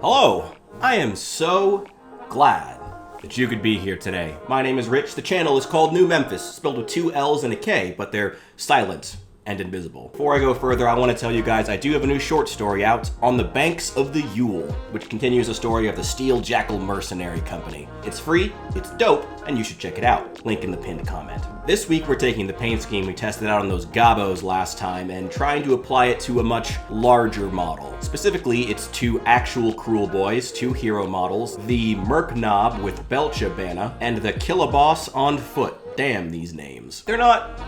Hello! I am so glad that you could be here today. My name is Rich. The channel is called New Memphis, spelled with 2 L's and a K, but they're silent and invisible. Before I go further, I want to tell you guys I do have a new short story out, On the Banks of the Yule, which continues the story of the Steel Jackal Mercenary Company. It's free, it's dope, and you should check it out. Link in the pinned comment. This week we're taking the paint scheme we tested out on those gobos last time and trying to apply it to a much larger model. Specifically, it's 2 actual Kruleboyz, 2 hero models, the Murknob with Belcha-banna, and the Killaboss on foot. Damn these names. They're not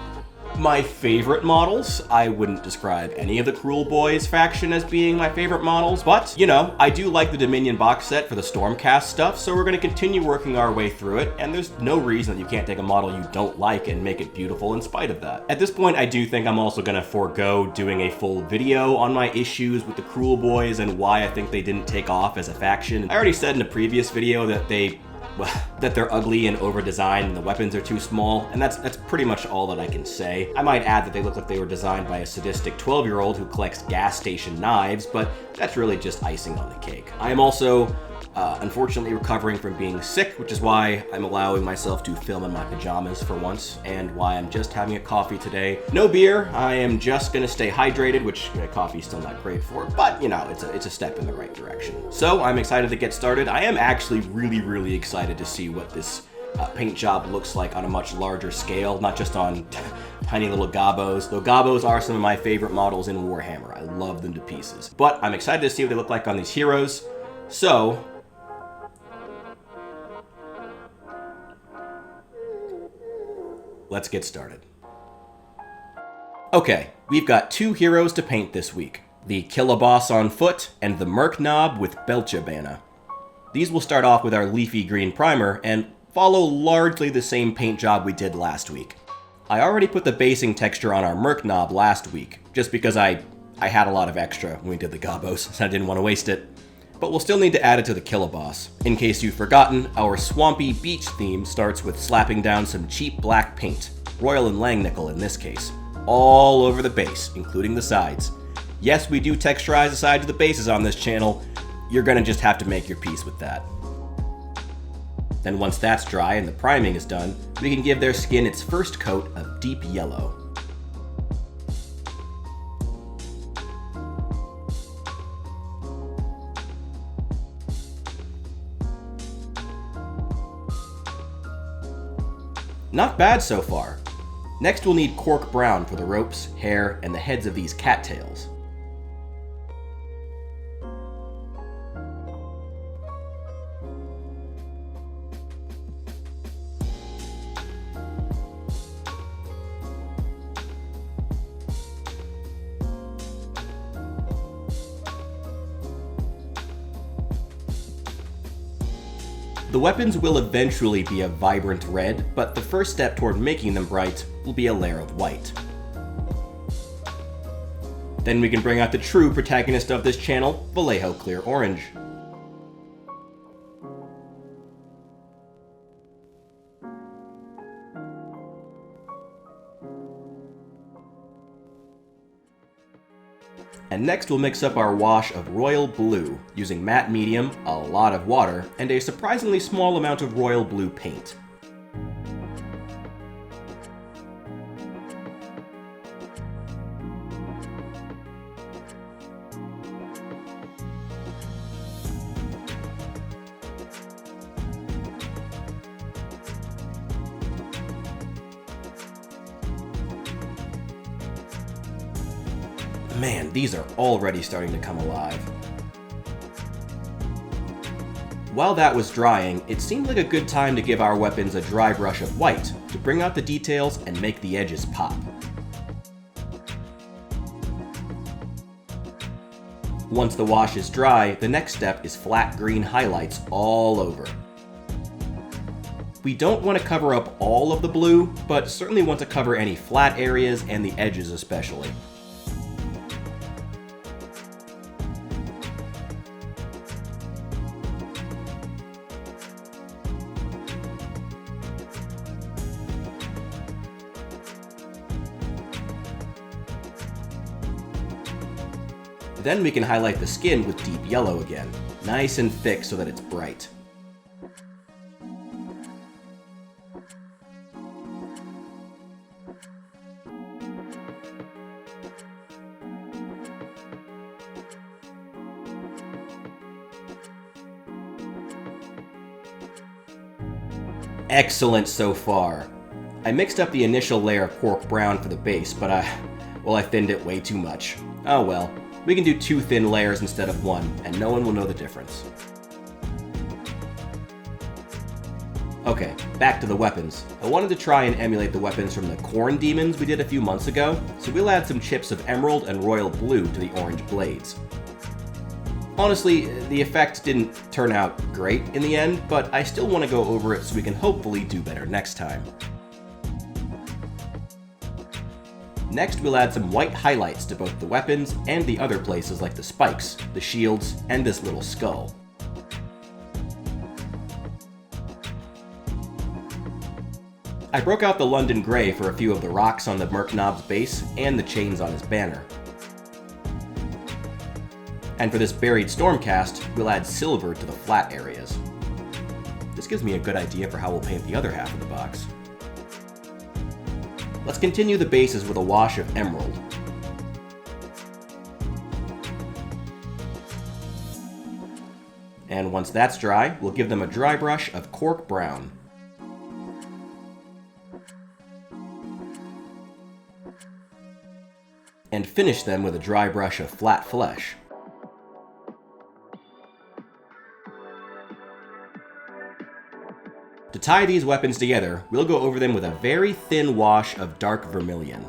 my favorite models. I wouldn't describe any of the Kruleboyz faction as being my favorite models, but, you know, I do like the Dominion box set for the Stormcast stuff, so we're going to continue working our way through it, and there's no reason that you can't take a model you don't like and make it beautiful in spite of that. At this point, I do think I'm also going to forego doing a full video on my issues with the Kruleboyz and why I think they didn't take off as a faction. I already said in a previous video that they're ugly and over-designed and the weapons are too small, and that's pretty much all that I can say. I might add that they look like they were designed by a sadistic 12-year-old who collects gas station knives, but that's really just icing on the cake. I am also unfortunately recovering from being sick, which is why I'm allowing myself to film in my pajamas for once, and why I'm just having a coffee today. No beer, I am just gonna stay hydrated, which coffee's still not great for, but you know, it's a step in the right direction. So I'm excited to get started. I am actually really excited to see what this paint job looks like on a much larger scale, not just on tiny little gobos, though gobos are some of my favorite models in Warhammer. I love them to pieces. But I'm excited to see what they look like on these heroes, so let's get started. Okay, we've got 2 heroes to paint this week, the Killaboss on foot and the Murknob with Belcha-banna. These will start off with our leafy green primer and follow largely the same paint job we did last week. I already put the basing texture on our Murknob last week, just because I had a lot of extra when we did the gobos, so I didn't want to waste it. But we'll still need to add it to the Killaboss. In case you've forgotten, our swampy beach theme starts with slapping down some cheap black paint, Royal and Langnickel in this case, all over the base, including the sides. Yes, we do texturize the sides of the bases on this channel. You're gonna just have to make your peace with that. Then once that's dry and the priming is done, we can give their skin its first coat of deep yellow. Not bad so far. Next we'll need cork brown for the ropes, hair, and the heads of these cattails. The weapons will eventually be a vibrant red, but the first step toward making them bright will be a layer of white. Then we can bring out the true protagonist of this channel, Vallejo Clear Orange. And next we'll mix up our wash of royal blue, using matte medium, a lot of water, and a surprisingly small amount of royal blue paint. Man, these are already starting to come alive. While that was drying, it seemed like a good time to give our weapons a dry brush of white to bring out the details and make the edges pop. Once the wash is dry, the next step is flat green highlights all over. We don't want to cover up all of the blue, but certainly want to cover any flat areas and the edges especially. Then we can highlight the skin with deep yellow again, nice and thick so that it's bright. Excellent so far. I mixed up the initial layer of cork brown for the base, but I thinned it way too much. Oh well, we can do 2 thin layers instead of 1, and no one will know the difference. Okay, back to the weapons. I wanted to try and emulate the weapons from the corn demons we did a few months ago, so we'll add some chips of emerald and royal blue to the orange blades. Honestly, the effect didn't turn out great in the end, but I still want to go over it so we can hopefully do better next time. Next, we'll add some white highlights to both the weapons and the other places like the spikes, the shields, and this little skull. I broke out the London Grey for a few of the rocks on the Murknob's base and the chains on his banner. And for this buried Stormcast, we'll add silver to the flat areas. This gives me a good idea for how we'll paint the other half of the box. Let's continue the bases with a wash of emerald. And once that's dry, we'll give them a dry brush of cork brown. And finish them with a dry brush of flat flesh. To tie these weapons together, we'll go over them with a very thin wash of dark vermilion.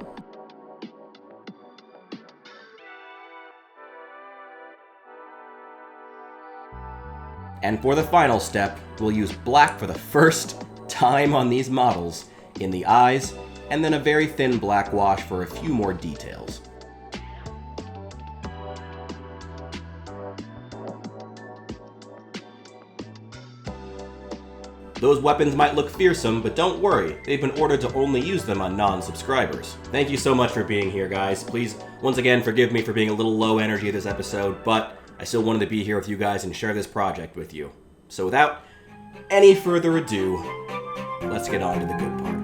And for the final step, we'll use black for the first time on these models in the eyes, and then a very thin black wash for a few more details. Those weapons might look fearsome, but don't worry, they've been ordered to only use them on non-subscribers. Thank you so much for being here, guys. Please, once again, forgive me for being a little low energy this episode, but I still wanted to be here with you guys and share this project with you. So without any further ado, let's get on to the good part.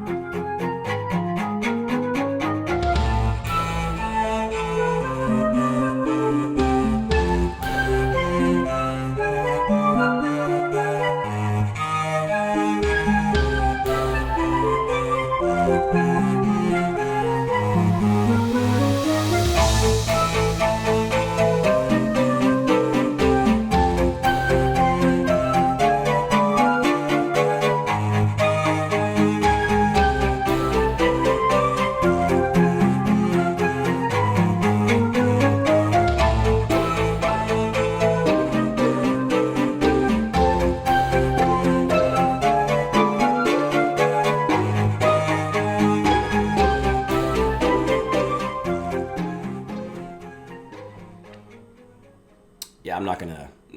Yeah,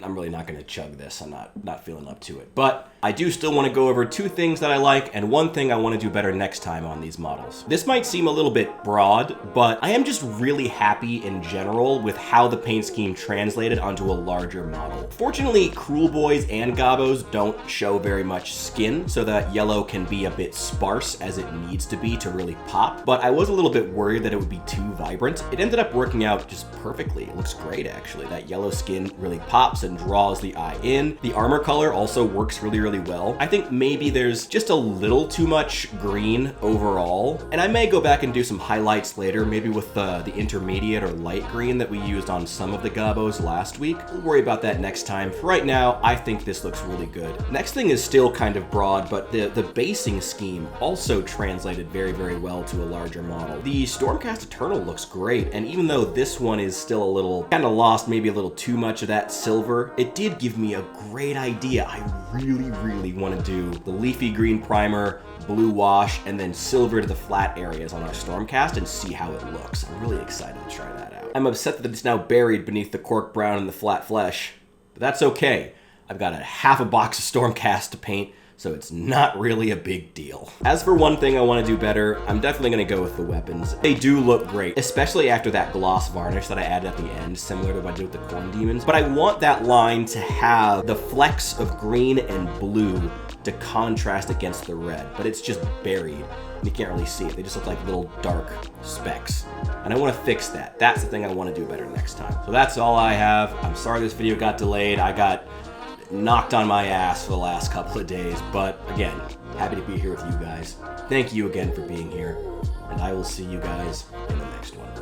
I'm really not gonna chug this. I'm not feeling up to it. But I do still want to go over 2 things that I like and 1 thing I want to do better next time on these models. This might seem a little bit broad, but I am just really happy in general with how the paint scheme translated onto a larger model. Fortunately, Kruleboyz and Gabos don't show very much skin, so that yellow can be a bit sparse as it needs to be to really pop, but I was a little bit worried that it would be too vibrant. It ended up working out just perfectly. It looks great, actually. That yellow skin really pops and draws the eye in. The armor color also works really well. I think maybe there's just a little too much green overall, and I may go back and do some highlights later, maybe with the intermediate or light green that we used on some of the Gabos last week. We'll worry about that next time. For right now, I think this looks really good. Next thing is still kind of broad, but the basing scheme also translated very well to a larger model. The Stormcast Eternal looks great, and even though this one is still a little kind of lost maybe a little too much of that silver, it did give me a great idea. I really want to do the leafy green primer, blue wash, and then silver to the flat areas on our Stormcast and see how it looks. I'm really excited to try that out. I'm upset that it's now buried beneath the cork brown and the flat flesh, but that's okay. I've got a half a box of Stormcast to paint, so it's not really a big deal. As for one thing I want to do better, I'm definitely going to go with the weapons. They do look great, especially after that gloss varnish that I added at the end, similar to what I did with the Corn Demons. But I want that line to have the flecks of green and blue to contrast against the red, but it's just buried. You can't really see it. They just look like little dark specks. And I want to fix that. That's the thing I want to do better next time. So that's all I have. I'm sorry this video got delayed. I got knocked on my ass for the last couple of days, but again, happy to be here with you guys. Thank you again for being here, and I will see you guys in the next one.